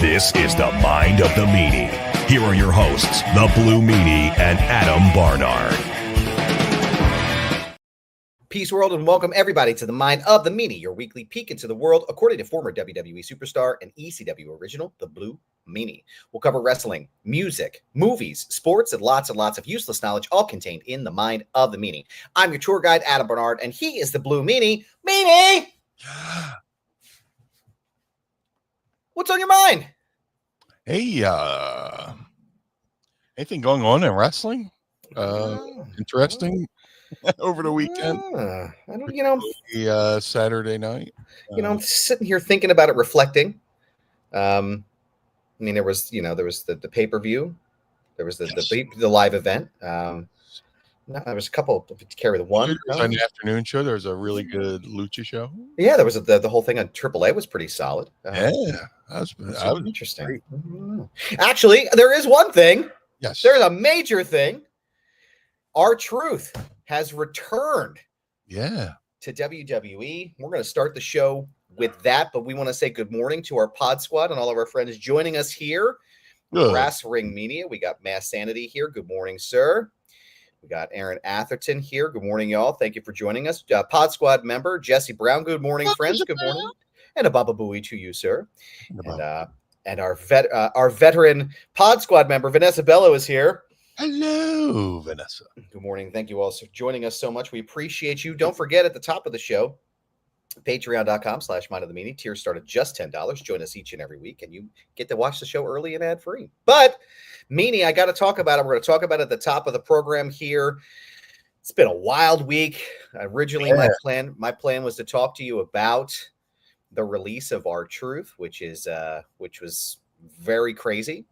This is the Mind of the Meanie. Here are your hosts, the Blue Meanie and Adam Barnard. Peace world and welcome everybody to the Mind of the Meanie, your weekly peek into the world according to former WWE superstar and ECW original, the Blue Meanie. We'll cover wrestling, music, movies, sports, and lots of useless knowledge, all contained in the Mind of the Meanie. I'm your tour guide, Adam Barnard, and he is the Blue Meanie. Meanie! What's on your mind? Hey, anything going on in wrestling? Interesting over the weekend. Saturday night. I'm sitting here thinking about it, reflecting. There was the pay-per-view, there was the live event. There was a couple to carry the one. On the afternoon show, there was a really good lucha show. Yeah, there was the whole thing on AAA was pretty solid. That was interesting. Actually, there is one thing. Yes, there's a major thing. R-Truth has returned. Yeah, to WWE. We're going to start the show with that, but we want to say good morning to our pod squad and all of our friends joining us here. Brass Ring Media. We got Mass Sanity here. Good morning, sir. We got Aaron Atherton here. Good morning, y'all. Thank you for joining us. Pod Squad member Jesse Brown. Good morning, friends. Good morning. And a Baba Booey to you, sir. And our veteran Pod Squad member Vanessa Bello is here. Hello, Vanessa. Good morning. Thank you all for joining us so much. We appreciate you. Don't forget at the top of the show, patreon.com/mindofthemeanie. Tiers start at just $10. Join us each and every week, and you get to watch the show early and ad-free. But Meanie, I got to talk about it. We're going to talk about it at the top of the program here. It's been a wild week. Originally, my plan was to talk to you about the release of R-Truth, which was very crazy,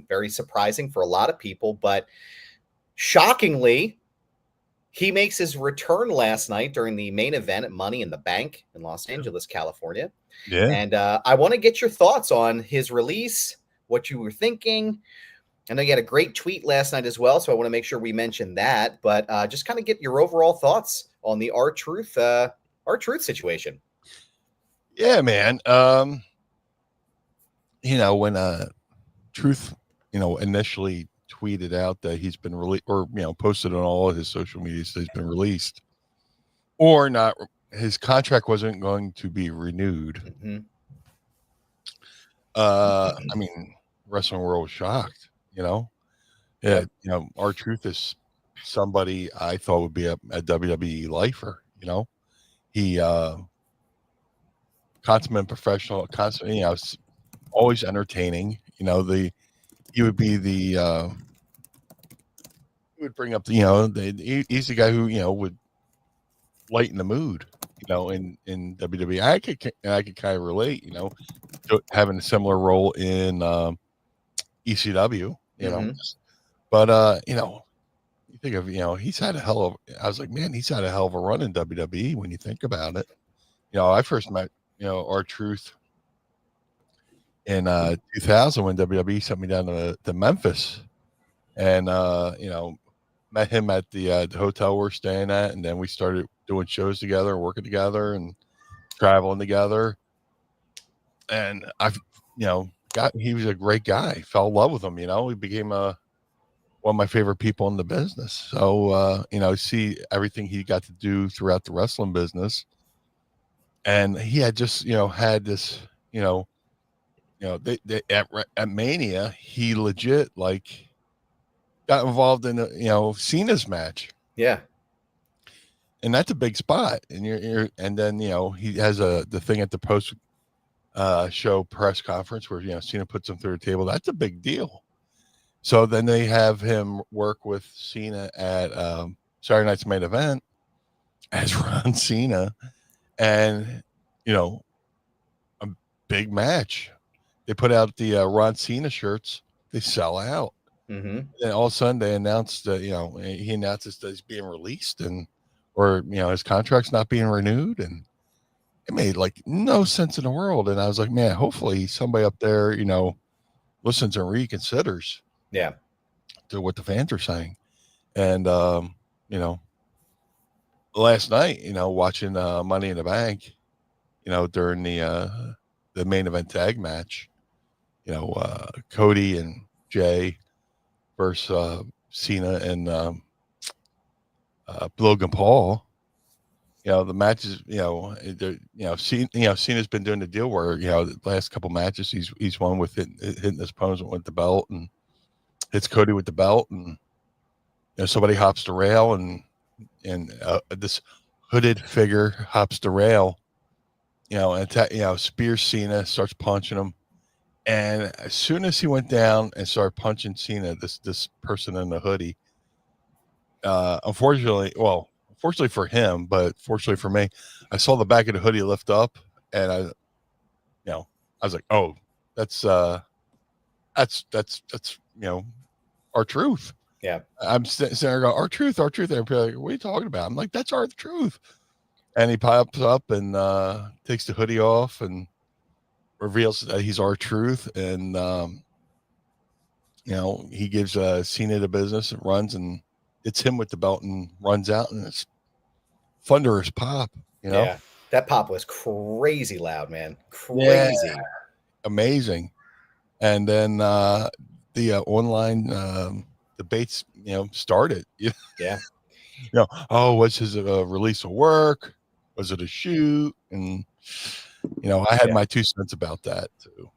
very surprising for a lot of people. But shockingly, he makes his return last night during the main event at Money in the Bank in Los Angeles, California. Yeah. And I want to get your thoughts on his release, what you were thinking. I know you had a great tweet last night as well, so I want to make sure we mention that. But just kind of get your overall thoughts on the R-Truth situation. Yeah, man. When Truth, initially tweeted out that he's been released, or posted on all of his social media that he's been released, or not, his contract wasn't going to be renewed. Mm-hmm. Wrestling world was shocked. R-Truth is somebody I thought would be a WWE lifer. He consummate professional, constantly, always entertaining. He would be he would bring up he's the guy who would lighten the mood in WWE. I could kind of relate to having a similar role in ECW but you think of he's had a hell of he's had a hell of a run in WWE when you think about it. I first met R-Truth in 2000 when WWE sent me down to Memphis, and met him at the hotel we're staying at, and then we started doing shows together, working together, and traveling together. And he was a great guy. Fell in love with him. He became one of my favorite people in the business. So see everything he got to do throughout the wrestling business, and he had just had this they at Mania, he legit got involved in Cena's match. Yeah. And that's a big spot. And and then he has the thing at the post show press conference where Cena puts him through the table. That's a big deal. So then they have him work with Cena at Saturday night's main event as Ron Cena, and a big match. They put out the Ron Cena shirts. They sell out. Mm-hmm. And all of a sudden they announced that he announces that he's being released or his contract's not being renewed, and it made no sense in the world. And I was like, man, hopefully somebody up there listens and reconsiders to what the fans are saying. And last night watching Money in the Bank during the main event tag match, Cody and Jay versus Cena and Logan Paul. The matches, Cena's been doing the deal where, the last couple matches he's won with hitting his opponent with the belt, and hits Cody with the belt, and somebody hops the rail, and this hooded figure hops the rail, and spears Cena, starts punching him, and as soon as he went down and started punching Cena, this person in the hoodie, unfortunately for him, but fortunately for me, I saw the back of the hoodie lift up, and I was like, oh, that's R-Truth. Yeah. I'm sitting there going, R-Truth. And people are like, what are you talking about? I'm like, that's R-Truth. And he pops up and takes the hoodie off and reveals that he's R-Truth. And, he gives Cena the business and runs, and it's him with the belt and runs out, and it's thunderous pop, Yeah. That pop was crazy loud, man. Crazy. Yeah. Amazing. And then the online debates, started. Yeah. Was his release of work? Was it a shoot? And I had my 2 cents about that too.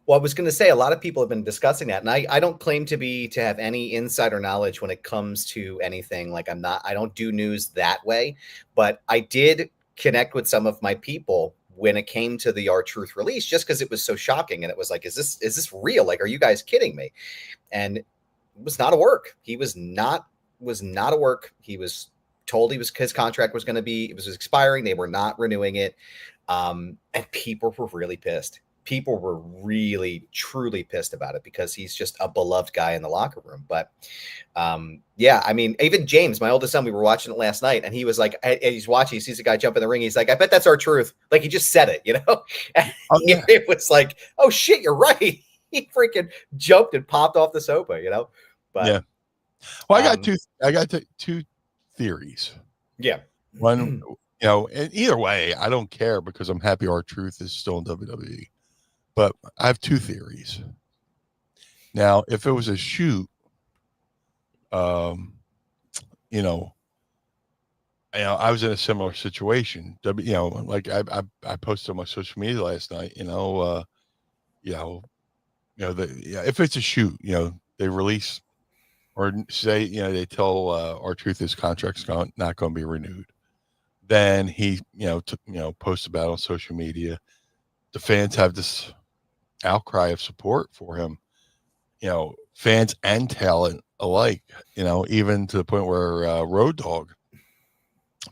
Well, I was going to say, a lot of people have been discussing that, and I don't claim to have any insider knowledge when it comes to anything. Like, I don't do news that way, but I did connect with some of my people when it came to the R-Truth release, just because it was so shocking, and it was like, is this real? Like, are you guys kidding me? And it was not a work. He was not a work. He was told his contract was expiring. They were not renewing it. And people were really pissed. People were really, truly pissed about it, because he's just a beloved guy in the locker room. But I mean, even James, my oldest son, we were watching it last night, and he was like, he's watching, he sees a guy jump in the ring. He's like, I bet that's R-Truth. Like, he just said it, And it was like, oh shit, you're right. He freaking jumped and popped off the sofa, But yeah. Well, I got two theories. Yeah. One, and either way, I don't care, because I'm happy R-Truth is still in WWE. But I have 2 theories. Now, if it was a shoot, I was in a similar situation. Like I posted on my social media last night. If it's a shoot, they release, or say, they tell R-Truth his contract's not going to be renewed. Then he, posts about it on social media. The fans have this outcry of support for him, fans and talent alike, even to the point where Road Dogg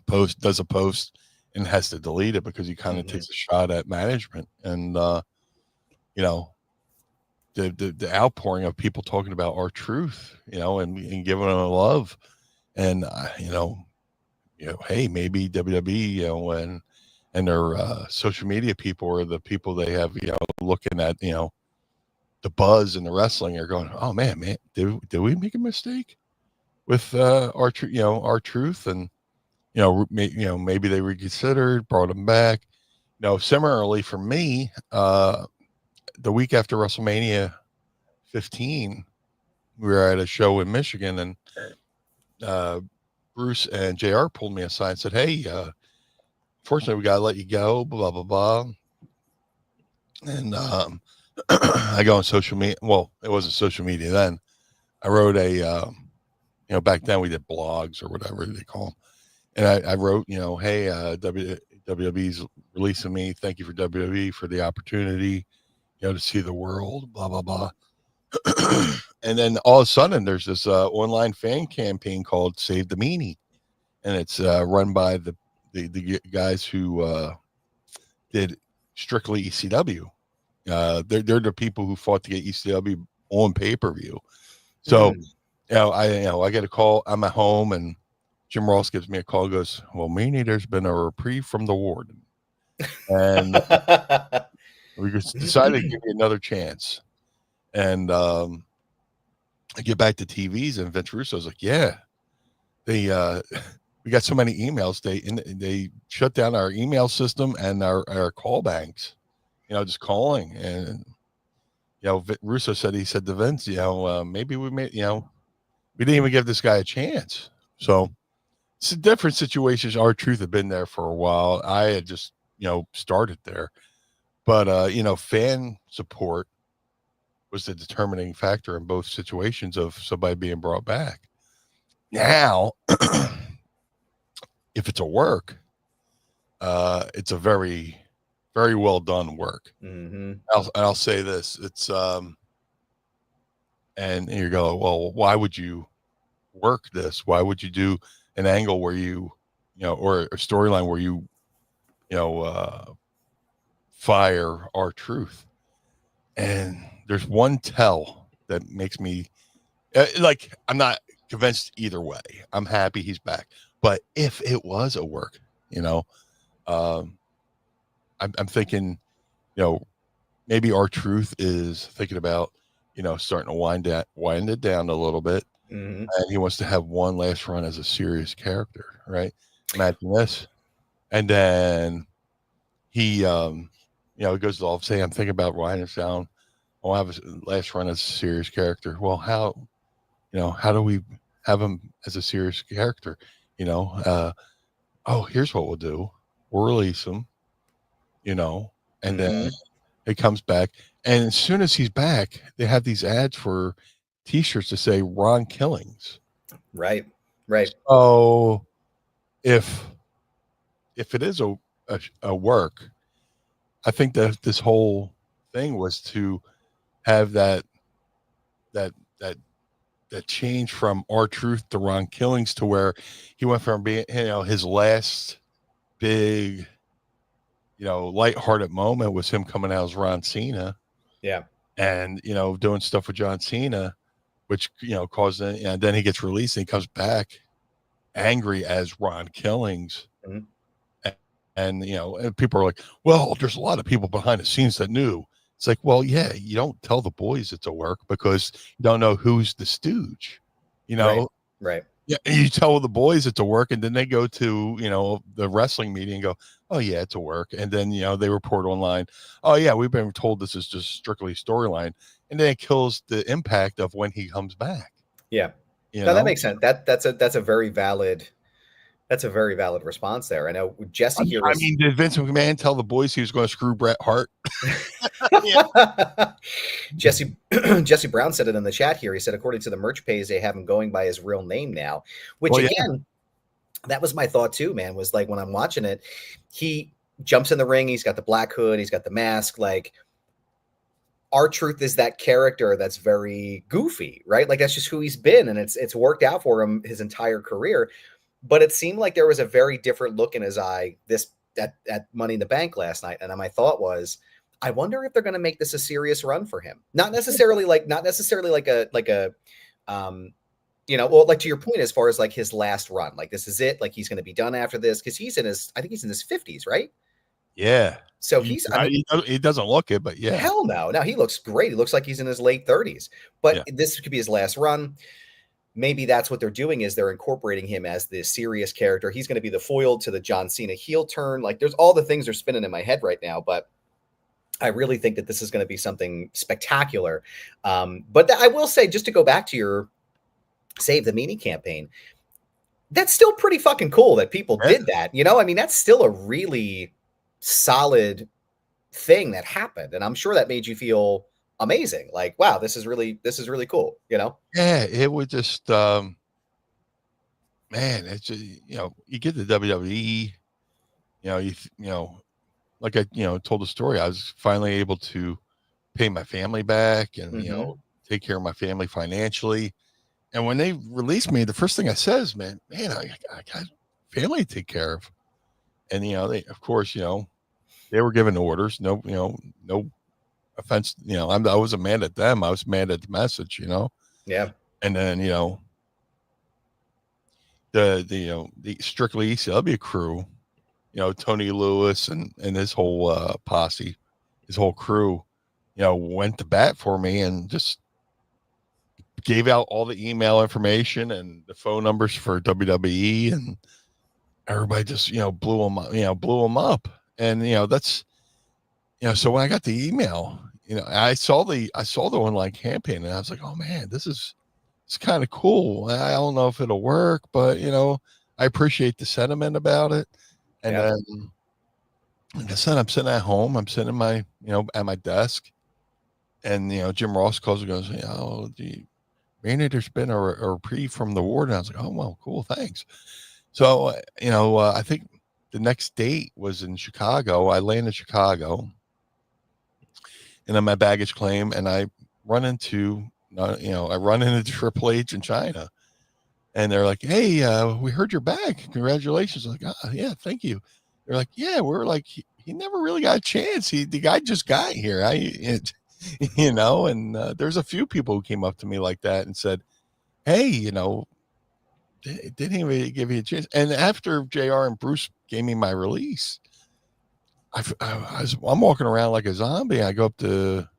does a post and has to delete it because he kind of takes a shot at management. And the outpouring of people talking about R-Truth, and giving him love, and hey, maybe WWE, and their social media people, or the people they have, looking at, the buzz and the wrestling, are going, oh man, did we make a mistake with R-Truth? And maybe they reconsidered, brought him back. Similarly for me, the week after WrestleMania 15, we were at a show in Michigan, and Bruce and JR pulled me aside and said, hey, fortunately, we gotta let you go, blah blah blah. And I go on social media. Well, it wasn't social media then. I wrote back then we did blogs or whatever they call them, and I wrote, hey, WWE's releasing me. Thank you for WWE for the opportunity, to see the world, blah blah blah. And then all of a sudden, there's this online fan campaign called Save the Meanie, and it's run by the guys who did strictly ECW. They're the people who fought to get ECW on pay-per-view. So, I get a call. I'm at home, and Jim Ross gives me a call. Goes, well, Meanie, there's been a reprieve from the warden, and we decided to give you another chance. And I get back to TVs, and Vince Russo's like, yeah, they we got so many emails. They shut down our email system and our call banks, just calling. And Russo said, he said to Vince, maybe we made, we didn't even give this guy a chance. So it's a different situations. R-Truth had been there for a while. I had just, started there. But, fan support was the determining factor in both situations of somebody being brought back. Now, if it's a work, it's a very, very well done work. Mm-hmm. I'll say this. It's, and you go, well, why would you work this? Why would you do an angle where you, or a storyline where you, fire R-Truth? And there's one tell that makes me I'm not convinced either way. I'm happy he's back, but if it was a work, I'm thinking, maybe R-Truth is thinking about, starting to wind it down a little bit. Mm-hmm. And he wants to have one last run as a serious character, right? Imagine this. And then he, goes to say, I'm thinking about winding it down. I'll have a last run as a serious character. Well, how do we have him as a serious character? Here's what we'll do. We'll release him, and then it comes back. And as soon as he's back, they have these ads for T-shirts to say Ron Killings. Right. So if it is a work, I think that this whole thing was to have that change from R-Truth to Ron Killings, to where he went from being, his last big, lighthearted moment was him coming out as Ron Cena. Yeah. And, doing stuff with John Cena, which, caused it. And then he gets released and he comes back angry as Ron Killings. Mm-hmm. And people are like, well, there's a lot of people behind the scenes that knew. It's like, well, yeah, you don't tell the boys it's a work because you don't know who's the stooge, Right. Yeah, you tell the boys it's a work, and then they go to, the wrestling meeting and go, oh, yeah, it's a work. And then, they report online, oh, yeah, we've been told this is just strictly storyline. And then it kills the impact of when he comes back. Yeah. No, that makes sense. That's a very valid response there. I know Jesse here. Did Vince McMahon tell the boys he was going to screw Bret Hart? Jesse Brown said it in the chat here. He said, according to the merch page, they have him going by his real name now, which that was my thought too, man, was like, when I'm watching it, he jumps in the ring. He's got the black hood. He's got the mask. Like, R-Truth is that character that's very goofy, right? Like, that's just who he's been. And it's worked out for him his entire career. But it seemed like there was a very different look in his eye at Money in the Bank last night. And my thought was, I wonder if they're going to make this a serious run for him. Not necessarily like to your point, as far as like his last run, like this is it, like he's going to be done after this. Cause I think he's in his 50s, right? Yeah. So he doesn't look it, but yeah. Hell no. Now he looks great. He looks like he's in his late 30s, but this could be his last run. Maybe that's what they're doing, is they're incorporating him as the serious character. He's going to be the foil to the John Cena heel turn. Like, there's all the things are spinning in my head right now, but I really think that this is going to be something spectacular. But I will say, just to go back to your Save the Meanie campaign, that's still pretty fucking cool that people did that. That's still a really solid thing that happened. And I'm sure that made you feel amazing. Like, wow, this is really cool. Yeah, it would just, man, it's just, you get the WWE, like I, told the story, I was finally able to pay my family back and, take care of my family financially. And when they released me, the first thing I said is, man, I got family to take care of. And, they, of course, they were given orders, no offense, I wasn't mad at them. I was mad at the message, Yeah. And then, the strictly ECW crew, Tony Lewis and his whole posse, his whole crew, went to bat for me and just gave out all the email information and the phone numbers for WWE, and everybody just, blew them up. And, that's, so when I got the email, I saw the online campaign, and I was like, oh man, it's kind of cool. I don't know if it'll work, but I appreciate the sentiment about it. And Yeah. then, like I said, I'm sitting at home. I'm sitting in my, at my desk, and Jim Ross calls and goes, Meanie, there's been a reprieve from the ward. And I was like, oh well, cool, thanks. So I think the next date was in Chicago. I land in Chicago, and then my baggage claim, and I run into Triple H in China, and they're like, "Hey, we heard you're back. Congratulations!" I'm like, yeah, thank you. They're like, "Yeah, we're like, he never really got a chance. The guy just got here. And there's a few people who came up to me like that and said, "Hey, didn't even give you a chance." And after JR and Bruce gave me my release, I'm walking around like a zombie. I go up to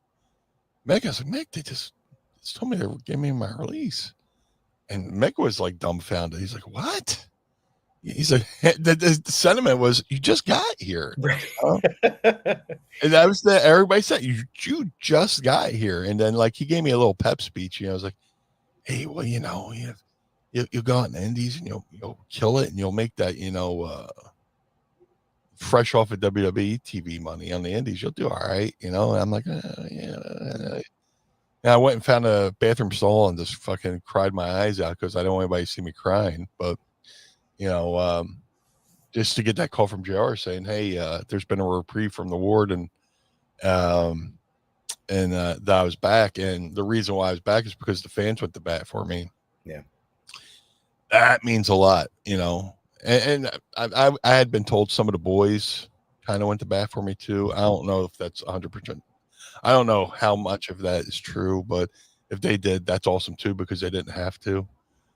Meg. I was like, Meg, they just told me they were giving me my release. And Meg was like dumbfounded. He's like, what? He's like, the sentiment was, you just got here. Right. And that was everybody said, you just got here. And then like he gave me a little pep speech. I was like, hey, well, you'll go out in the Indies and you'll kill it, and you'll make that, fresh off of WWE TV money on the Indies. You'll do all right, And I'm like, yeah. And I went and found a bathroom stall and just fucking cried my eyes out because I don't want anybody to see me crying. But, just to get that call from JR saying, hey, there's been a reprieve from the ward, and that I was back. And the reason why I was back is because the fans went to bat for me. Yeah. That means a lot, And I had been told some of the boys kind of went to bat for me too. I don't know if that's 100%. I don't know how much of that is true, but if they did, that's awesome too, because they didn't have to.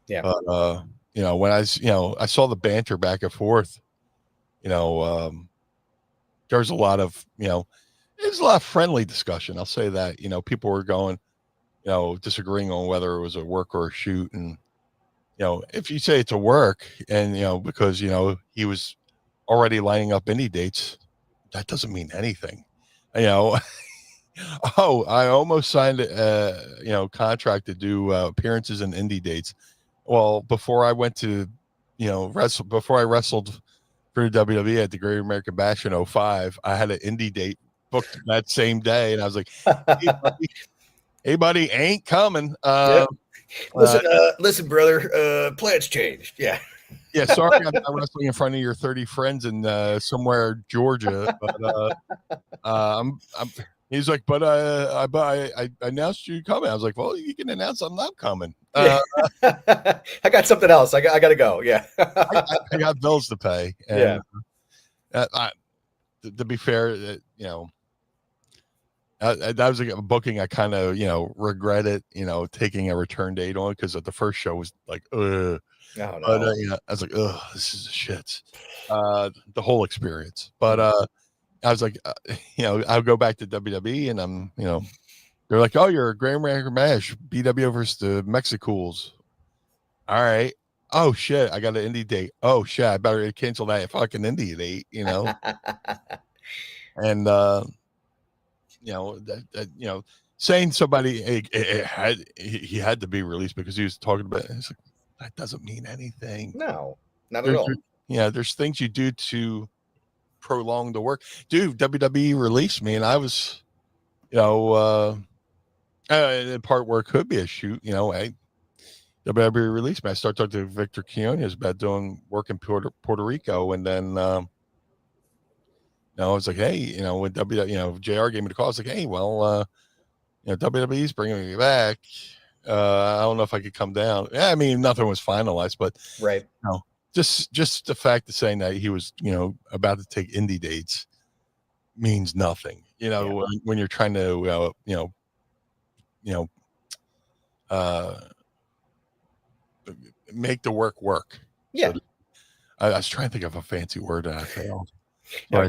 Yeah. But when I saw the banter back and forth, there's a lot of, there's a lot of friendly discussion. I'll say that, people were going, disagreeing on whether it was a work or a shoot. And, if you say it's a work and, because, he was already lining up indie dates, that doesn't mean anything, Oh, I almost signed a contract to do appearances in indie dates. Well, before I went to, before I wrestled for WWE at the Great American Bash in 05, I had an indie date booked that same day, and I was like, hey buddy, ain't coming. Yep. Listen, brother, plans changed. Yeah. Yeah, sorry, I'm not wrestling in front of your 30 friends in somewhere Georgia, but he's like, but I announced you coming. I was like, well, you can announce I'm not coming. I got something else. I got to go. Yeah. I got bills to pay. And, to be fair, that was a booking I kind of, regretted, taking a return date on, because the first show was like, ugh. Oh, no. But I was like, ugh, this is shit. The whole experience. But I was like, I'll go back to WWE, and I'm, they're like, oh, you're a Grand American Bash, BWO versus the Mexicools. All right. Oh shit, I got an indie date. Oh shit, I better cancel that fucking indie date, And saying somebody he had to be released because he was talking about it. It's like, that doesn't mean anything. No, not at all. There's things you do to prolong the work. Dude, WWE released me, and I was, in part where it could be a shoot, WWE released me. I started talking to Victor Quinones about doing work in Puerto Rico, and then I was like, hey, when JR gave me the call, I was like, hey, well, WWE's bringing me back. I don't know if I could come down. Yeah, I mean, nothing was finalized, but right. Just the fact of saying that he was, about to take indie dates means nothing. When you're trying to, make the work. Yeah. So I was trying to think of a fancy word and I failed. No, I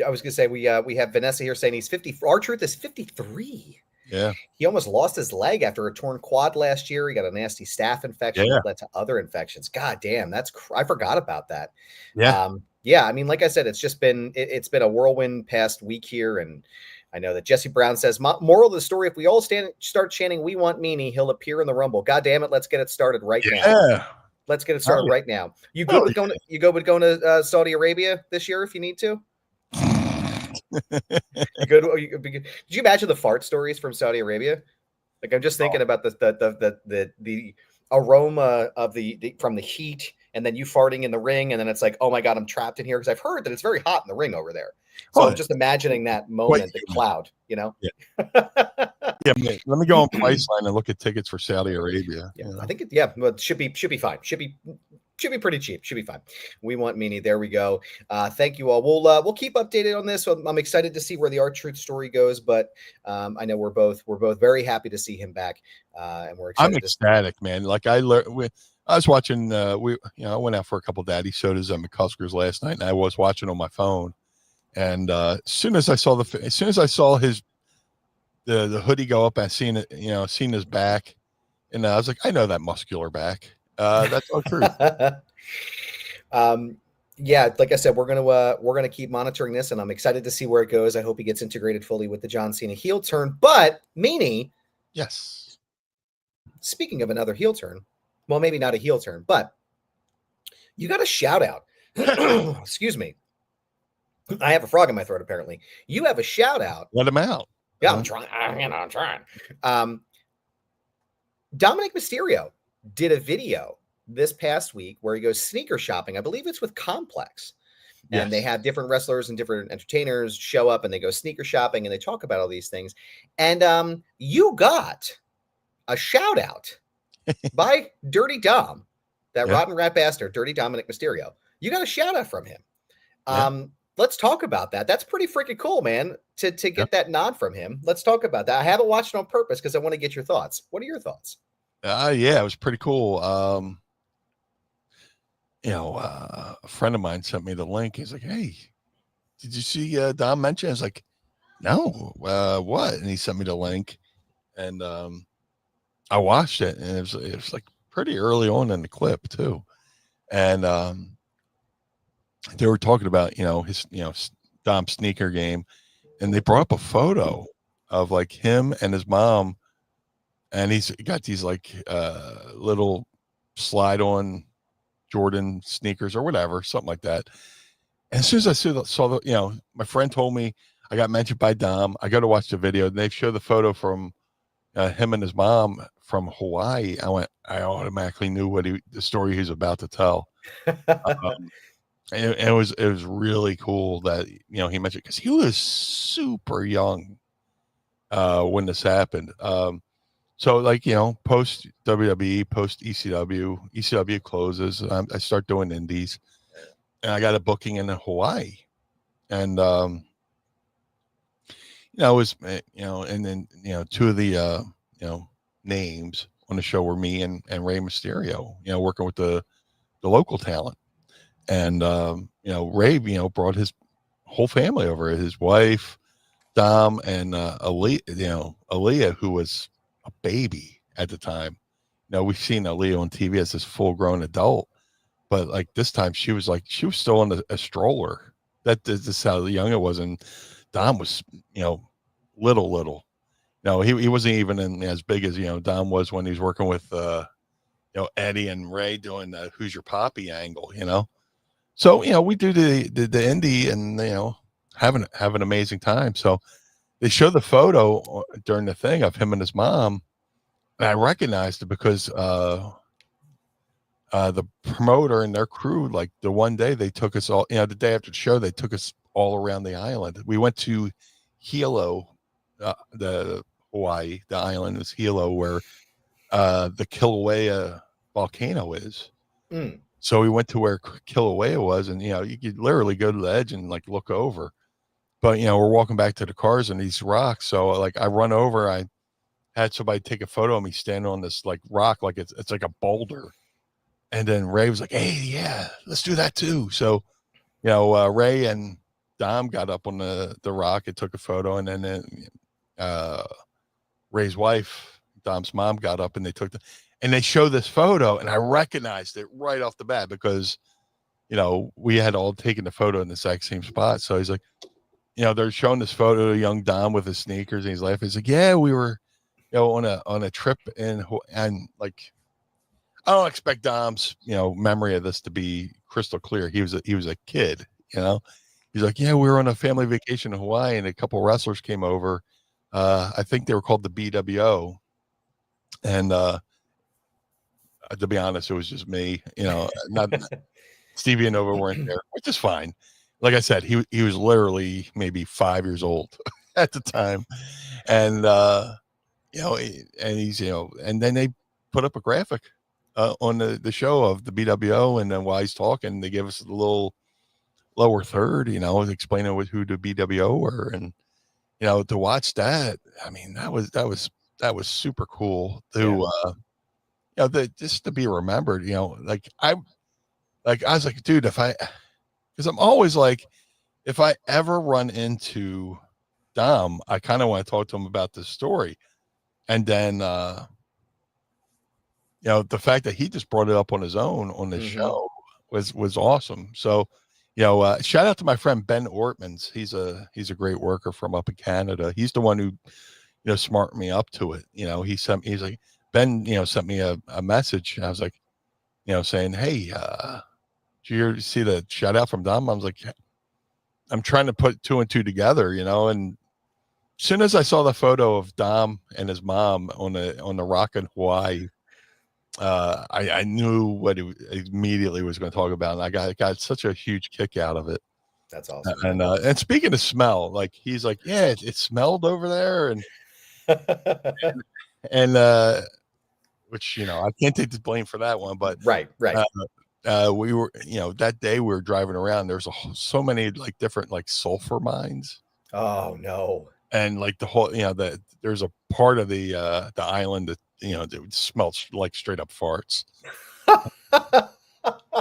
was gonna say we have Vanessa here saying he's 50. R-Truth is 53. Yeah. He almost lost his leg after a torn quad last year. He got a nasty staph infection that led to other infections. God damn, I forgot about that. Yeah. Yeah. I mean, like I said, it's just been it's been a whirlwind past week here, and I know that Jesse Brown says, moral of the story, if we all start chanting, we want Meanie, he'll appear in the Rumble. God damn it, let's get it started right now. Yeah. Let's get it started right now. You Oh, good with going? You go with going to Saudi Arabia this year if you need to. You good? Did you imagine the fart stories from Saudi Arabia? Like I'm just thinking about the aroma of the from the heat, and then you farting in the ring, and then it's like, oh my god, I'm trapped in here because I've heard that it's very hot in the ring over there. So I'm just imagining that moment, the cloud, you know. Yeah, man, let me go on Priceline and look at tickets for Saudi Arabia. Yeah, I think it should be fine. Should be pretty cheap. Should be fine. We want Meanie. There we go. Thank you all. We'll keep updated on this. So I'm excited to see where the R-Truth story goes, but I know we're both very happy to see him back, and we're excited. I'm ecstatic, man. Like I was watching. I went out for a couple daddy sodas at McCusker's last night, and I was watching on my phone. And as soon as I saw his the hoodie go up, I seen his back, and I was like, I know that muscular back. That's all true. Yeah, like I said, we're gonna keep monitoring this, and I'm excited to see where it goes. I hope he gets integrated fully with the John Cena heel turn. But Meanie, yes. Speaking of another heel turn, well, maybe not a heel turn, but you got a shout out. Excuse me. I have a frog in my throat, apparently. You have a shout out. Let him out. Yeah, I'm trying. I'm trying. Dominic Mysterio did a video this past week where he goes sneaker shopping. I believe it's with Complex. And they have different wrestlers and different entertainers show up and they go sneaker shopping and they talk about all these things. And you got a shout out by Dirty Dom, that rotten rat bastard, Dirty Dominic Mysterio. You got a shout out from him. Let's talk about that. That's pretty freaking cool, man, to get that nod from him. Let's talk about that. I haven't watched it on purpose because I want to get your thoughts. What are your thoughts? Yeah, it was pretty cool. A friend of mine sent me the link. He's like, hey, did you see Dom mention? I was like, no, what? And he sent me the link, and I watched it, and it was like pretty early on in the clip too. And they were talking about, his, Dom's sneaker game, and they brought up a photo of like him and his mom, and he's got these like little slide on Jordan sneakers or whatever, something like that. And as soon as I saw the, my friend told me I got mentioned by Dom. I got to watch the video, and they show the photo from him and his mom from Hawaii. I automatically knew the story he was about to tell. And it was really cool that he mentioned, because he was super young when this happened. So like post WWE, post ECW closes. I start doing indies, and I got a booking in Hawaii, and it was and then two of the names on the show were me and Rey Mysterio, working with the local talent. And Ray, brought his whole family over, his wife, Dom, and Aaliyah, who was a baby at the time. We've seen Aaliyah on TV as this full-grown adult, but like this time she was still in a stroller. That's how young it was. And Dom was, little. He wasn't even as big as Dom was when he was working with Eddie and Ray doing the "Who's Your Poppy" angle. So, we do the indie and, have an amazing time. So they show the photo during the thing of him and his mom. And I recognized it because the promoter and their crew, like the one day they took us all, the day after the show, they took us all around the island. We went to Hilo, the Hawaii, the island is Hilo, where the Kilauea volcano is. Mm. So we went to where Kilauea was, and you could literally go to the edge and like look over. But we're walking back to the cars and these rocks. So like I run over, I had somebody take a photo of me standing on this like rock, like it's like a boulder. And then Ray was like, "Hey, yeah, let's do that too." So Ray and Dom got up on the rock and took a photo, and then Ray's wife, Dom's mom, got up and they took and they show this photo, and I recognized it right off the bat because, we had all taken the photo in the exact same spot. So he's like, they're showing this photo of young Dom with his sneakers, and he's laughing. He's like, "Yeah, we were, on a trip and like, I don't expect Dom's, memory of this to be crystal clear. He was a kid, you know. He's like, yeah, we were on a family vacation in Hawaii, and a couple wrestlers came over. I think they were called the BWO, and to be honest, it was just me. Not Stevie and Nova weren't there, which is fine. Like I said, he was literally maybe 5 years old at the time, and and he's and then they put up a graphic on the show of the BWO, and then while he's talking, they give us a little lower third, explaining who the BWO were, and to watch that, I mean, that was super cool to just to be remembered. I was like, dude, because I'm always like, if I ever run into Dom, I kind of want to talk to him about this story, and then the fact that he just brought it up on his own on the show was awesome. So, shout out to my friend Ben Ortmans. He's a great worker from up in Canada. He's the one who, smartened me up to it. He's like, Ben, sent me a message. I was like, saying, hey, did you see the shout out from Dom? I was like, I'm trying to put two and two together, and as soon as I saw the photo of Dom and his mom on the rock in Hawaii, I knew what he immediately was going to talk about, and I got such a huge kick out of it. That's awesome. And speaking of smell, like he's like, yeah, it smelled over there, and which I can't take the blame for that one, but right. We were that day we were driving around. There's so many like different like sulfur mines. Oh no! And like the whole there's a part of the island that it smells like straight up farts.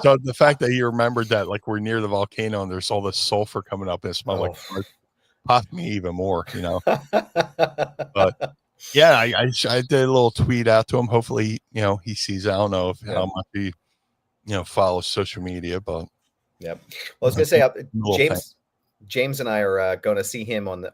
So the fact that you remembered that, like, we're near the volcano and there's all this sulfur coming up and it smelled like farts, popped me even more, But yeah, I did a little tweet out to him. Hopefully, he sees. I don't know if how much he follows social media, but yep. Well, I was gonna say, James and I are going to see him on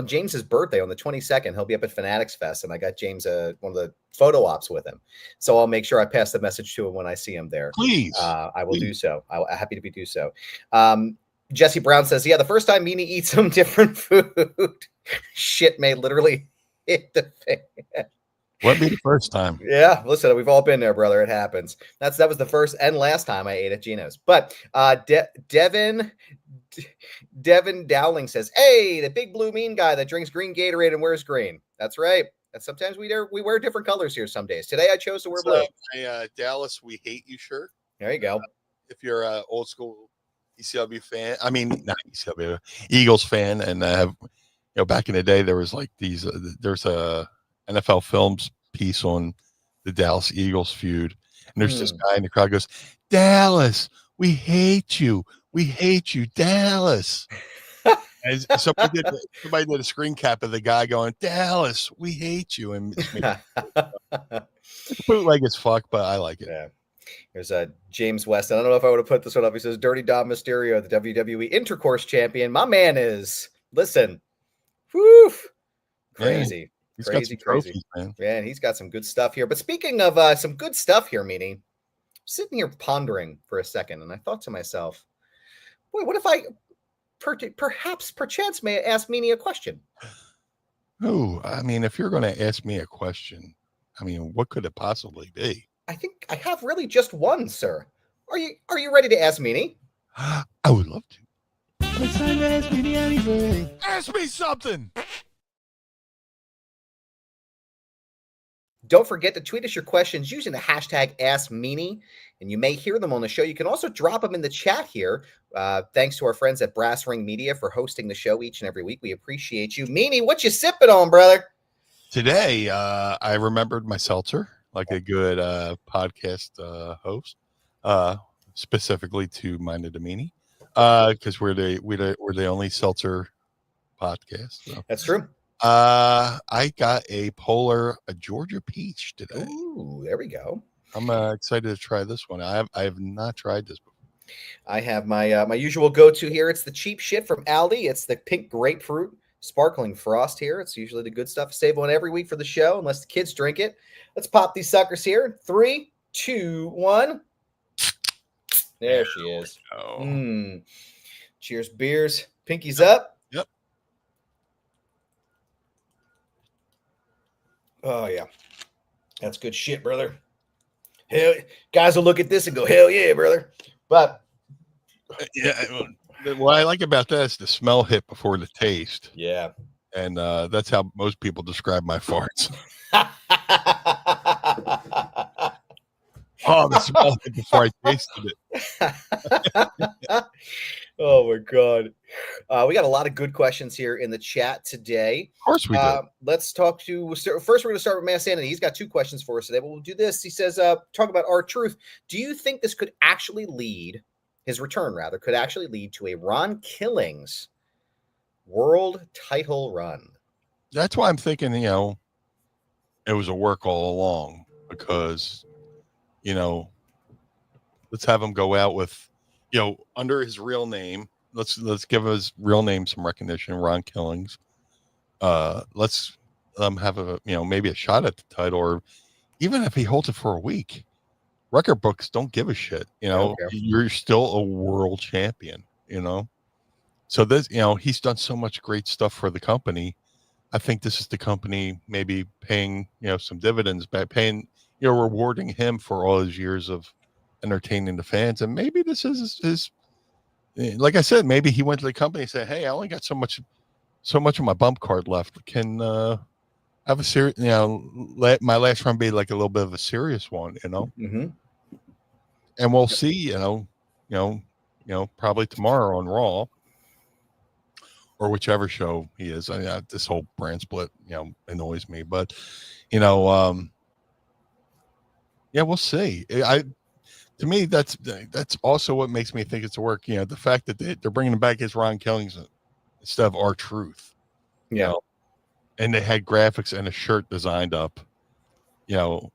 James's birthday on the 22nd. He'll be up at Fanatics Fest, and I got James one of the photo ops with him. So I'll make sure I pass the message to him when I see him there. Please, I will do so. I'm happy to do so. Jesse Brown says, "Yeah, the first time Meanie eats some different food, shit may literally hit the fan." Wouldn't be the first time. Yeah, listen, we've all been there, brother. It happens. That was the first and last time I ate at Gino's. But Devin Dowling says, "Hey, the big blue mean guy that drinks green Gatorade and wears green." That's right. And sometimes we wear different colors here some days. Today I chose to wear blue. My Dallas We Hate You shirt. There you go. If you're an old school ECW fan, I mean, not ECW, Eagles fan, and back in the day there was like these. There's a NFL Films piece on the Dallas Eagles feud, and there's this guy in the crowd goes, "Dallas, we hate you. We hate you, Dallas." And somebody did a screen cap of the guy going, "Dallas, we hate you." And it's bootleg as fuck, but I like it. Yeah. There's James West. I don't know if I would have put this one up. He says, "Dirty Dom Mysterio, the WWE Intercourse Champion. My man is, listen, whew, crazy." Yeah. He's got some trophies, man. Yeah, and he's got some good stuff here. But speaking of some good stuff here, Meanie, I'm sitting here pondering for a second, and I thought to myself, boy, what if I perchance may ask Meanie a question? Oh, I mean, if you're going to ask me a question, I mean, what could it possibly be? I think I have really just one, sir. Are you ready to ask Meanie? I would love to. It's time to ask Meanie anything. Ask me something. Don't forget to tweet us your questions using the hashtag AskMeanie, and you may hear them on the show. You can also drop them in the chat here. Thanks to our friends at Brass Ring Media for hosting the show each and every week. We appreciate you. Meanie, what you sipping on, brother? Today, I remembered my seltzer, like a good podcast host, specifically to Mind of the Meanie, because we're the only seltzer podcast. So. That's true. I got a Georgia peach today. Ooh, there we go. I'm excited to try this one. I have not tried this before. I have my my usual go-to here. It's the cheap shit from Aldi. It's the pink grapefruit sparkling frost here. It's usually the good stuff. Save one every week for the show, unless the kids drink it. Let's pop these suckers here. 3, 2, 1. There she is. Oh. Cheers, beers. Pinkies up. Yep. Oh yeah, that's good shit, brother. Hell, guys will look at this and go, "Hell yeah, brother!" But Yeah. What I like about that is the smell hit before the taste. yeah, And that's how most people describe my farts. Oh, the smell hit before I tasted it. Oh my god, we got a lot of good questions here in the chat today. Of course we did. Let's talk to first. We're going to start with Mass Sanity. He's got 2 questions for us today, but we'll do this. He says, "Talk about R-Truth. Do you think this could actually lead his return? Rather, could actually lead to a Ron Killings world title run?" That's why I'm thinking, it was a work all along because, let's have him go out with, under his real name. Let's give his real name some recognition, Ron Killings. Let's have maybe a shot at the title, or even if he holds it for a week. Record books don't give a shit. You're still a world champion. So this, he's done so much great stuff for the company. I think this is the company maybe paying, some dividends back, paying, rewarding him for all his years of entertaining the fans. And maybe this is his, like I said, maybe he went to the company and said, "Hey, I only got so much of my bump card left. Can have a serious, let my last run be like a little bit of a serious one, Mm-hmm. And we'll see, probably tomorrow on Raw or whichever show he is." This whole brand split, annoys me, but yeah, we'll see. To me, that's also what makes me think it's a work. The fact that they're bringing back his Ron Killings instead of R-Truth. Yeah. And they had graphics and a shirt designed up. So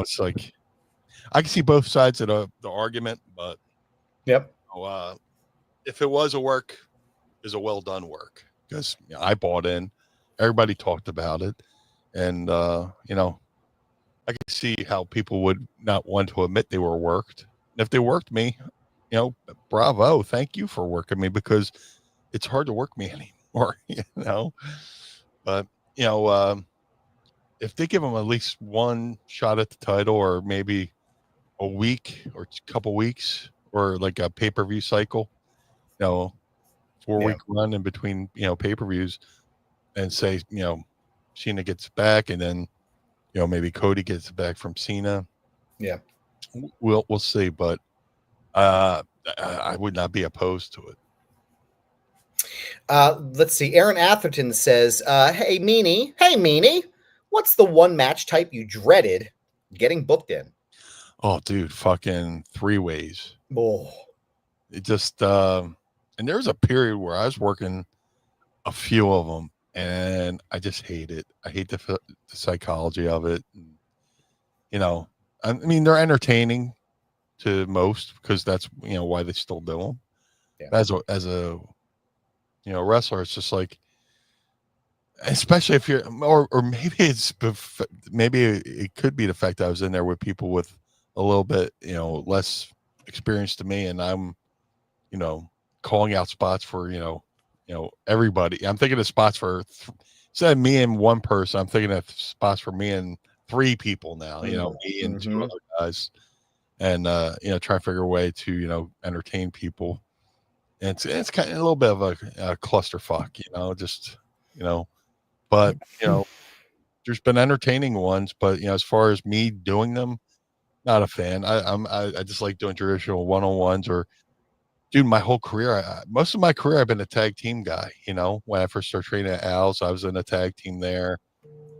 it's like I can see both sides of the argument, but yep. If it was a work, is a well done work, because I bought in, everybody talked about it, and I can see how people would not want to admit they were worked. And if they worked me, bravo, thank you for working me, because it's hard to work me anymore, But if they give them at least one shot at the title, or maybe a week or a couple weeks, or like a pay-per-view cycle, 4-week run in between, pay-per-views, and say, Cena gets back, and then, maybe Cody gets back from Cena. Yeah. We'll see, but I would not be opposed to it. Let's see. Aaron Atherton says, "Hey Meanie, what's the one match type you dreaded getting booked in?" Oh, dude, fucking 3-ways. Oh, It just and there was a period where I was working a few of them, and I just hate it. I hate the psychology of it. I mean, they're entertaining to most, because that's why they still do them. Yeah. As a wrestler, it's just like, especially if you're, or maybe maybe it could be the fact that I was in there with people with a little bit less experience to me, and I'm calling out spots for everybody. I'm thinking of spots for instead of me and one person, I'm thinking of spots for me and 3 people now. Me and 2 other guys, and try to figure a way to entertain people. And it's kind of a little bit of a clusterfuck, but there's been entertaining ones, but as far as me doing them, not a fan. I just like doing traditional one-on-ones, or dude, my whole career, most of my career, I've been a tag team guy. When I first started training at Al's, I was in a tag team there.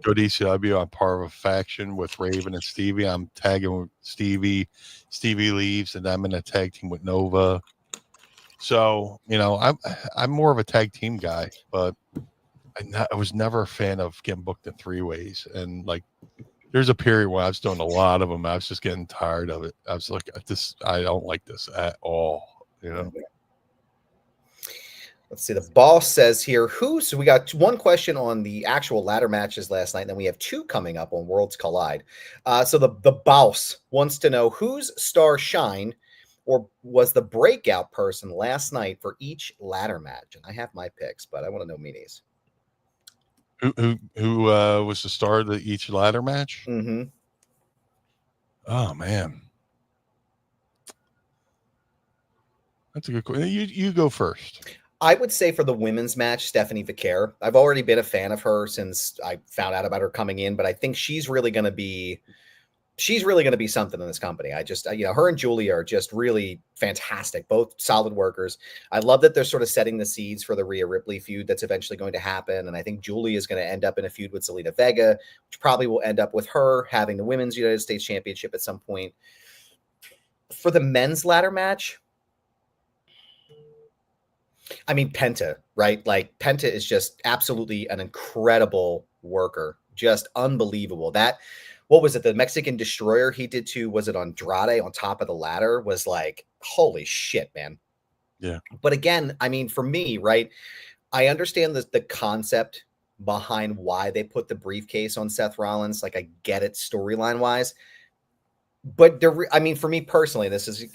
Go to ECW, I'm part of a faction with Raven and Stevie. I'm tagging with Stevie. Stevie leaves, and I'm in a tag team with Nova. So, I'm more of a tag team guy, but I was never a fan of getting booked in 3-ways. And like there's a period where I was doing a lot of them. I was just getting tired of it. I was like, I don't like this at all. You know. Let's see. The boss says here, so we got one question on the actual ladder matches last night, and then we have two coming up on Worlds Collide. So the boss wants to know whose star shined or was the breakout person last night for each ladder match. And I have my picks, but I want to know Meanie's. Who was the star of each ladder match? Mm-hmm. Oh man, that's a good question. You go first. I would say for the women's match, Stephanie Vicaire. I've already been a fan of her since I found out about her coming in, but I think she's really going to be something in this company. I just, her and Julia are just really fantastic, both solid workers. I love that they're sort of setting the seeds for the Rhea Ripley feud that's eventually going to happen. And I think Julia is going to end up in a feud with Zelina Vega, which probably will end up with her having the Women's United States Championship at some point. For the men's ladder match, I mean, Penta, right? Like Penta is just absolutely an incredible worker, just unbelievable. What was it? The Mexican Destroyer he did to, was it Andrade on top of the ladder? Was like, holy shit, man. Yeah. But again, I mean, for me, right, I understand the concept behind why they put the briefcase on Seth Rollins. Like, I get it storyline wise. But for me personally, this is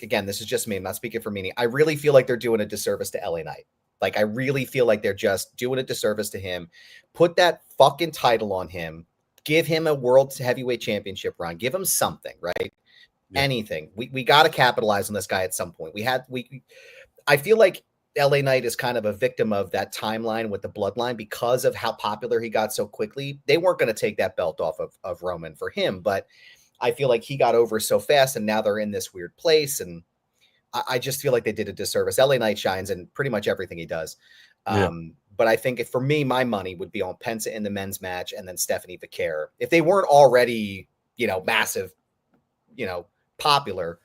just me. I'm not speaking for Meanie. I really feel like they're doing a disservice to LA Knight. Like, I really feel like they're just doing a disservice to him. Put that fucking title on him. Give him a world heavyweight championship run. Give him something, right? Yeah. Anything. We got to capitalize on this guy at some point. I feel like LA Knight is kind of a victim of that timeline with the bloodline because of how popular he got so quickly. They weren't going to take that belt off of Roman for him, but I feel like he got over so fast, and now they're in this weird place. And I just feel like they did a disservice. LA Knight shines in pretty much everything he does. But I think for me, my money would be on Penta in the men's match and then Stephanie Vicaire. If they weren't already, massive, popular,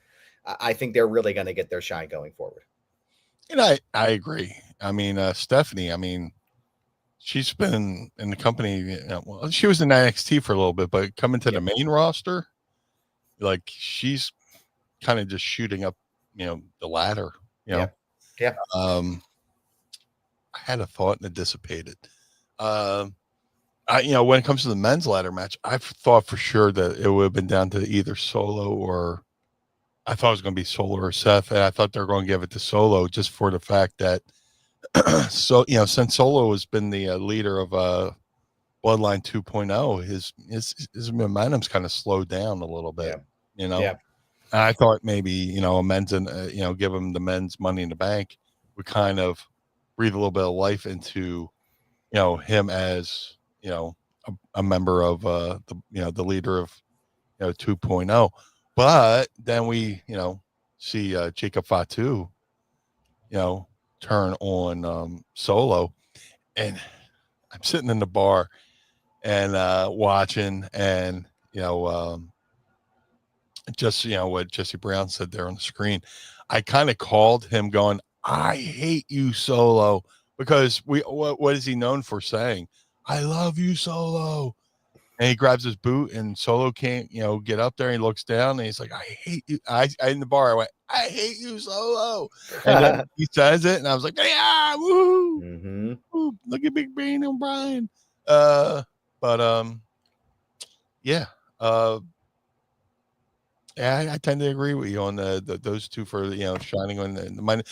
I think they're really going to get their shine going forward. And I agree. I mean, Stephanie, she's been in the company. Well, she was in NXT for a little bit, but coming to the main roster, like she's kind of just shooting up, the ladder. Yeah. I had a thought and it dissipated. When it comes to the men's ladder match, I thought for sure that it would have been down to either Solo or I thought it was going to be Solo or Seth. And I thought they were going to give it to Solo just for the fact that, since Solo has been the leader of Bloodline 2.0, his momentum's kind of slowed down a little bit, Yeah. And I thought maybe, a men's and, give him the men's Money in the Bank would kind of breathe a little bit of life into, him as, a member of the leader of, 2.0. But then we, see Jacob Fatu, turn on Solo, and I'm sitting in the bar and watching, and just what Jesse Brown said there on the screen. I kind of called him going, I hate you, Solo, because what is he known for saying? I love you, Solo. And he grabs his boot, and Solo can't, get up there. And he looks down, and he's like, I hate you. I in the bar, I went, I hate you, Solo. And then he says it, and I was like, yeah, woo, Mm-hmm. woo, look at Big Brain O'Brien. I tend to agree with you on those two for shining on the money.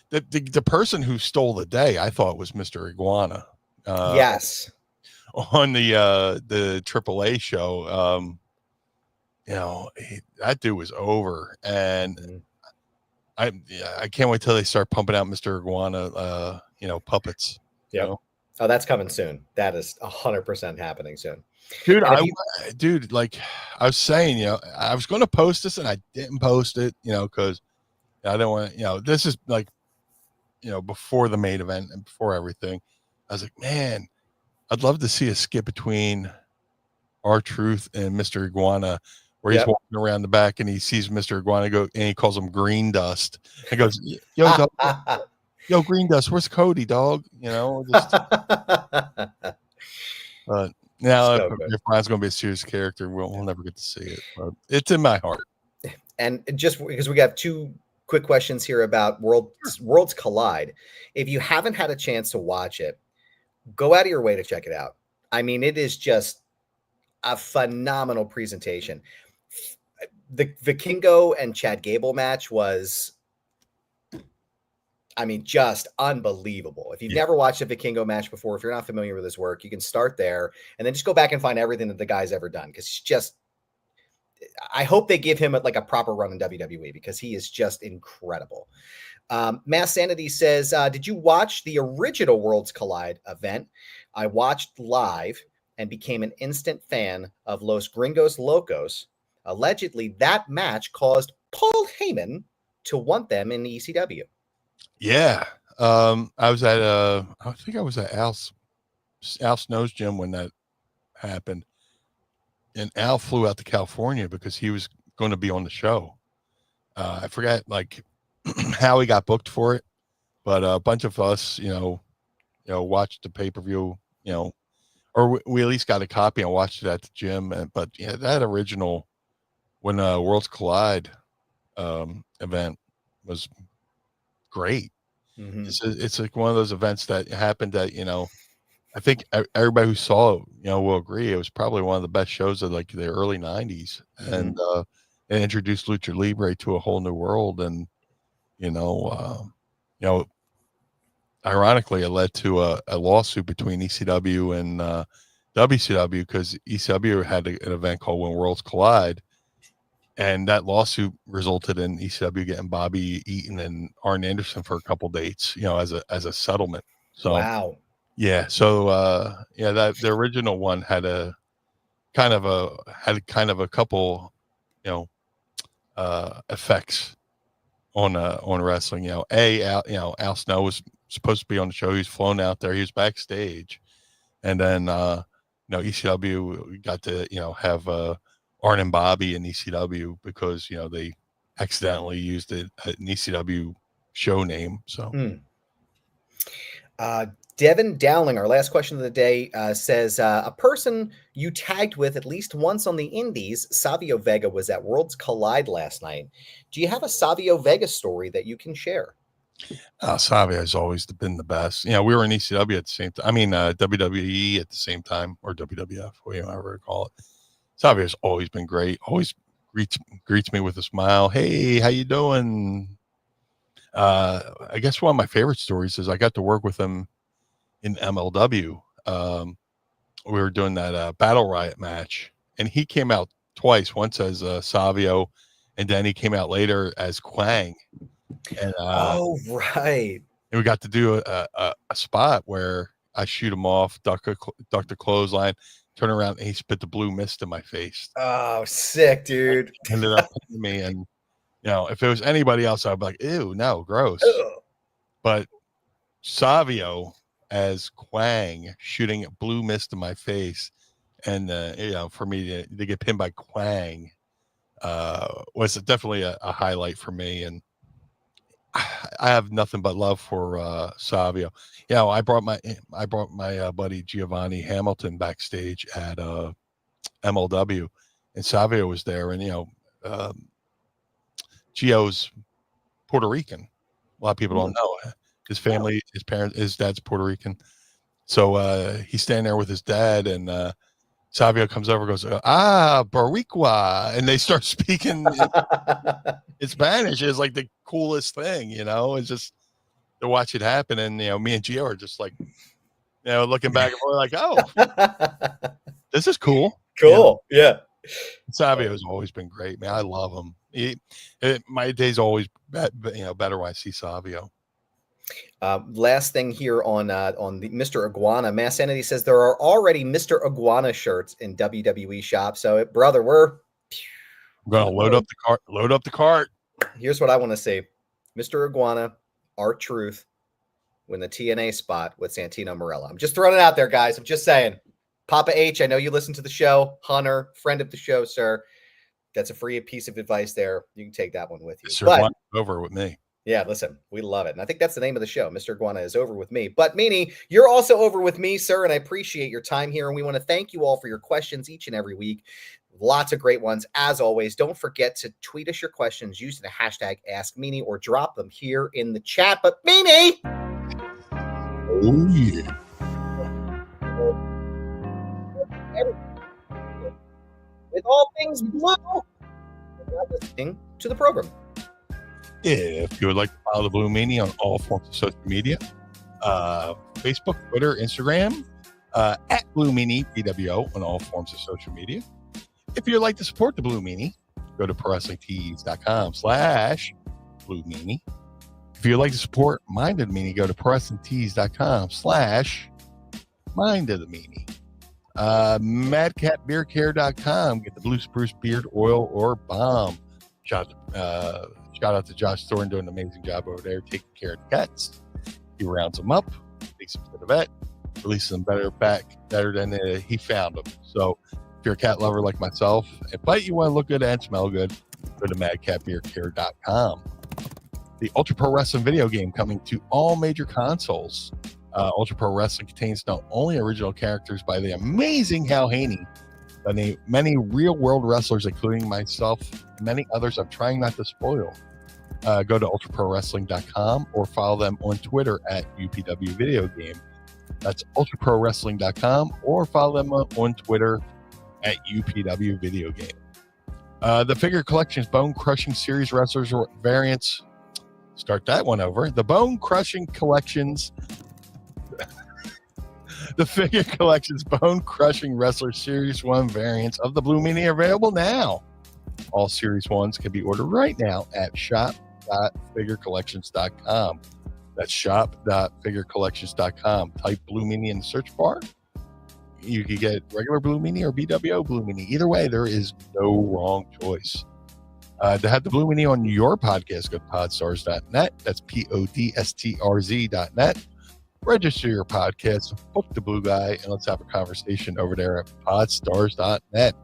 The person who stole the day, I thought, was Mr. Iguana. Yes. On the AAA show, that dude was over, and I can't wait till they start pumping out Mr. Iguana, puppets. Yeah. Oh, that's coming soon. That is 100% happening soon. Dude, like I was saying, I was going to post this and I didn't post it, because I don't want, this is like, before the main event and before everything. I was like, man, I'd love to see a skit between R-Truth and Mr. Iguana, where he's walking around the back and he sees Mr. Iguana go, and he calls him Green Dust. He goes, yo, dog, Green Dust, where's Cody, dog? But Now, So good. if Brian's going to be a serious character, we'll never get to see it. But it's in my heart. And just because we got 2 quick questions here about Worlds Collide. If you haven't had a chance to watch it, go out of your way to check it out. I mean, it is just a phenomenal presentation. The Vikingo and Chad Gable match was, I mean, just unbelievable. If you've never watched a Vikingo match before, if you're not familiar with his work, you can start there and then just go back and find everything that the guy's ever done. Because it's just, I hope they give him like a proper run in WWE because he is just incredible. Mass Sanity says, did you watch the original Worlds Collide event? I watched live and became an instant fan of Los Gringos Locos. Allegedly, that match caused Paul Heyman to want them in ECW. Yeah. I was at I think I was at Al Snow's gym when that happened. And Al flew out to California because he was going to be on the show. I forgot like how he got booked for it, but a bunch of us, watched the pay-per-view, or we at least got a copy and watched it at the gym. But yeah, that original when Worlds Collide event was great. Mm-hmm. It's like one of those events that happened that, I think everybody who saw it, will agree. It was probably one of the best shows of like the early 90s. Mm-hmm. And it introduced Lucha Libre to a whole new world. And, ironically, it led to a lawsuit between ECW and WCW because ECW had an event called When Worlds Collide. And that lawsuit resulted in ECW getting Bobby Eaton and Arn Anderson for a couple dates, as a settlement. So, wow. Yeah. So, that the original one had a kind of a couple, effects on wrestling. Al Snow was supposed to be on the show. He was flown out there. He was backstage, and then ECW got to have Arn and Bobby in ECW because they accidentally used an ECW show name. So. Devin Dowling, our last question of the day, says, a person you tagged with at least once on the indies, Savio Vega, was at Worlds Collide last night. Do you have a Savio Vega story that you can share? Savio has always been the best. We were in ECW at the same time. I mean, WWE at the same time, or WWF, whatever you call it. Savio's always been great. Always greets me with a smile. Hey, how you doing? I guess one of my favorite stories is I got to work with him in MLW. We were doing that Battle Riot match, and he came out twice, once as Savio, and then he came out later as Quang. And oh, right. And we got to do a spot where I shoot him off, duck the clothesline, turn around, and he spit the blue mist in my face. Oh, sick, dude. Ended up hitting me, and if it was anybody else, I'd be like, ew, no, gross. Ugh. But Savio as Quang shooting blue mist in my face, and for me to get pinned by Quang was definitely a highlight for me. And I have nothing but love for Savio. I brought my buddy Giovanni Hamilton backstage at MLW, and Savio was there, and Gio's Puerto Rican. A lot of people don't know. His family, his parents, his dad's Puerto Rican. So he's standing there with his dad, and Savio comes over and goes, Boricua. And they start speaking in Spanish. It's like the coolest thing, It's just to watch it happen. And, me and Gio are just like, looking back and forth like, oh, this is cool. Cool. Yeah. Savio has always been great, man. I love him. My day's always better when I see Savio. Last thing here on the Mr. Iguana, Mass Sanity says there are already Mr. Iguana shirts in WWE shop. So, brother, we're gonna load up the cart. Here's what I want to see: Mr. Iguana, R-Truth, win the TNA spot with Santino Marella. I'm just throwing it out there, guys. I'm just saying. Papa H, I know you listen to the show. Hunter, friend of the show, sir. That's a free piece of advice there. You can take that one with you. Sir, over with me. Yeah, listen, we love it. And I think that's the name of the show. Mr. Iguana is over with me. But Meanie, you're also over with me, sir, and I appreciate your time here. And we want to thank you all for your questions each and every week. Lots of great ones. As always, don't forget to tweet us your questions using the hashtag AskMeanie or drop them here in the chat. But Meanie! Oh, yeah. With all things blue, you're listening to the program. If you would like to follow the Blue Meanie on all forms of social media, Facebook, Twitter, Instagram, at Blue Meanie BWO on all forms of social media. If you'd like to support the Blue Meanie, go to ProWrestlingTees.com/Blue Meanie. If you'd like to support Mind of the Meanie, go to ProWrestlingTees.com/Mind of the Meanie. MadcatBeardCare.com. Get the Blue Spruce Beard Oil or Balm. Shout out to Josh Thorne doing an amazing job over there taking care of the cats. He rounds them up, takes them to the vet, releases them better than he found them. So if you're a cat lover like myself, but you want to look good and smell good, go to MadcatBeardCare.com. The Ultra Pro Wrestling video game coming to all major consoles. Ultra Pro Wrestling contains not only original characters by the amazing Hal Haney, but many real-world wrestlers, including myself and many others I'm trying not to spoil. Go to ultraprowrestling.com or follow them on Twitter at UPW Video Game. That's ultraprowrestling.com or follow them on Twitter at UPW Video Game. The Figure Collections Bone Crushing Series Wrestlers variants. Start that one over. The Bone Crushing Collections. The Figure Collections Bone Crushing Wrestler Series 1 variants of the Blue Meanie are available now. All Series 1s can be ordered right now at shop.figurecollections.com. That's shop.figurecollections.com. Type Blue Meanie in the search bar. You can get regular Blue Meanie or BWO Blue Meanie. Either way, there is no wrong choice. To have the Blue Meanie on your podcast, go to podstars.net. That's podstrz.net. Register your podcast, book the Blue Guy, and let's have a conversation over there at podstars.net.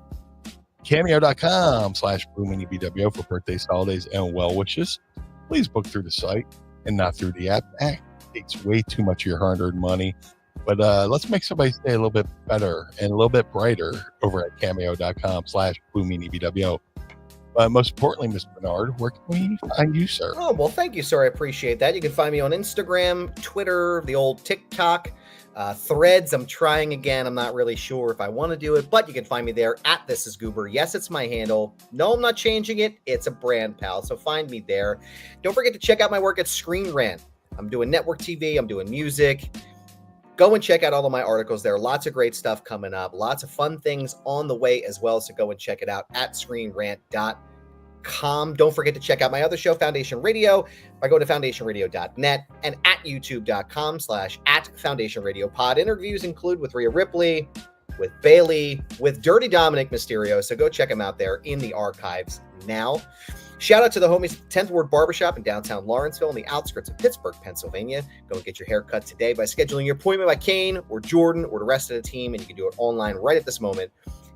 Cameo.com/Blue Meanie BWO for birthdays, holidays, and well wishes. Please book through the site and not through the app. That takes way too much of your hard-earned money. But let's make somebody's day a little bit better and a little bit brighter over at Cameo.com/Blue Meanie BWO. Most importantly, Mr. Bernard, where can we find you, sir? Oh, well, thank you, sir. I appreciate that. You can find me on Instagram, Twitter, the old TikTok, Threads. I'm trying again. I'm not really sure if I want to do it, but you can find me there at This Is Goober. Yes, it's my handle. No, I'm not changing it. It's a brand, pal. So find me there. Don't forget to check out my work at Screen Rant. I'm doing network TV. I'm doing music. Go and check out all of my articles there. Lots of great stuff coming up. Lots of fun things on the way as well. So go and check it out at screenrant.com. Don't forget to check out my other show, Foundation Radio, by going to foundationradio.net and at youtube.com/@foundationradiopod. Interviews include with Rhea Ripley, with Bailey, with Dirty Dominic Mysterio. So go check them out there in the archives now. Shout out to the homies at 10th Ward Barbershop in downtown Lawrenceville on the outskirts of Pittsburgh, Pennsylvania. Go and get your hair cut today by scheduling your appointment by Kane or Jordan or the rest of the team. And you can do it online right at this moment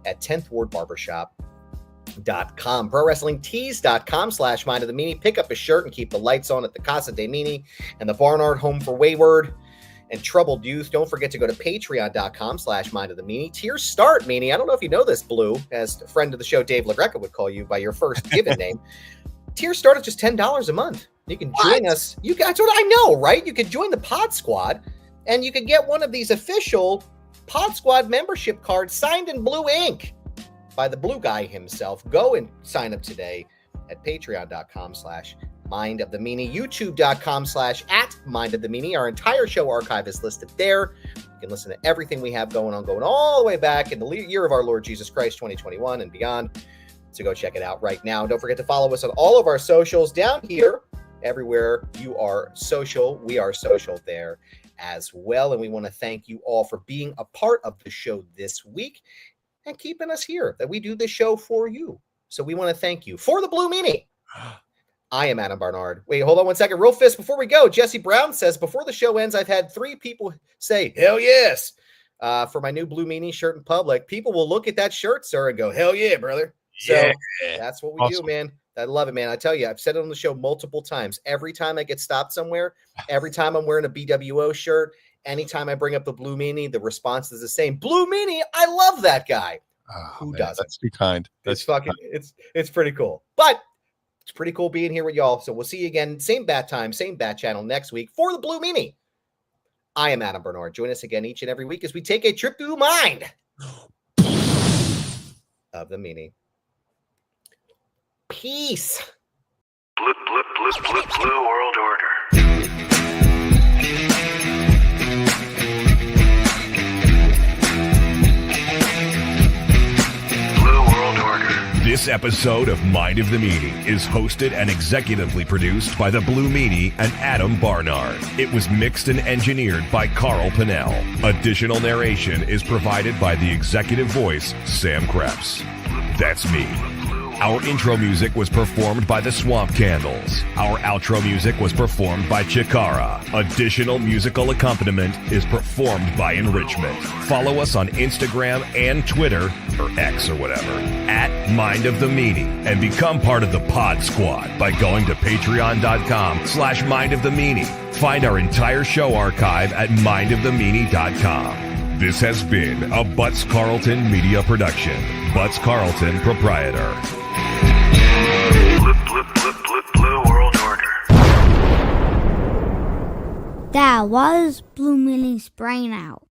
at 10th Ward Barbershop.com. ProWrestlingTees.com/Mind of the Meanie. Pick up a shirt and keep the lights on at the Casa de Meanie and the Barnard Home for Wayward and Troubled Youth. Don't forget to go to Patreon.com/Mind of the Meanie. Tiers start, Meanie. I don't know if you know this, Blue, as a friend of the show, Dave LaGreca would call you by your first given name. Tiers start at just $10 a month. You can join us. That's what I know, right? You can join the Pod Squad, and you can get one of these official Pod Squad membership cards signed in blue ink by the Blue Guy himself. Go and sign up today at Patreon.com/Mind of the Meanie, YouTube.com/@Mind of the Meanie. Our entire show archive is listed there. You can listen to everything we have going all the way back in the year of our Lord Jesus Christ, 2021 and beyond. So go check it out right now. Don't forget to follow us on all of our socials down here. Everywhere you are social, we are social there as well. And we want to thank you all for being a part of the show this week and keeping us here, that we do this show for you. So we want to thank you. For the Blue Meanie, I am Adam Barnard. Wait, hold on one second. Real fast before we go, Jesse Brown says, before the show ends, I've had 3 people say, hell yes, for my new Blue Meanie shirt in public. People will look at that shirt, sir, and go, hell yeah, brother. So that's what we do, man. I love it, man. I tell you, I've said it on the show multiple times. Every time I get stopped somewhere, every time I'm wearing a BWO shirt, anytime I bring up the Blue Meanie, the response is the same. Blue Meanie, I love that guy. Oh, Who man, doesn't? That's too kind. It's fucking, it's pretty cool. But it's pretty cool being here with y'all. So we'll see you again, same bat time, same bat channel next week for the Blue Meanie. I am Adam Bernard. Join us again each and every week as we take a trip through the mind of the Meanie. Peace. Blue World Order. This episode of Mind of the Meanie is hosted and executively produced by the Blue Meanie and Adam Barnard. It was mixed and engineered by Carl Pinnell. Additional narration is provided by the executive voice, Sam Krebs. That's me. Our intro music was performed by the Swamp Candles. Our outro music was performed by Chikara. Additional musical accompaniment is performed by Enrichment. Follow us on Instagram and Twitter, or X or whatever, at Mind of the Meanie, and become part of the Pod Squad by going to patreon.com/Mind of the Meanie. Find our entire show archive at mindofthemeanie.com. This has been a Butts Carlton media production. Butts Carlton, proprietor. Blue World Order. That was Blue Meanie's brain out.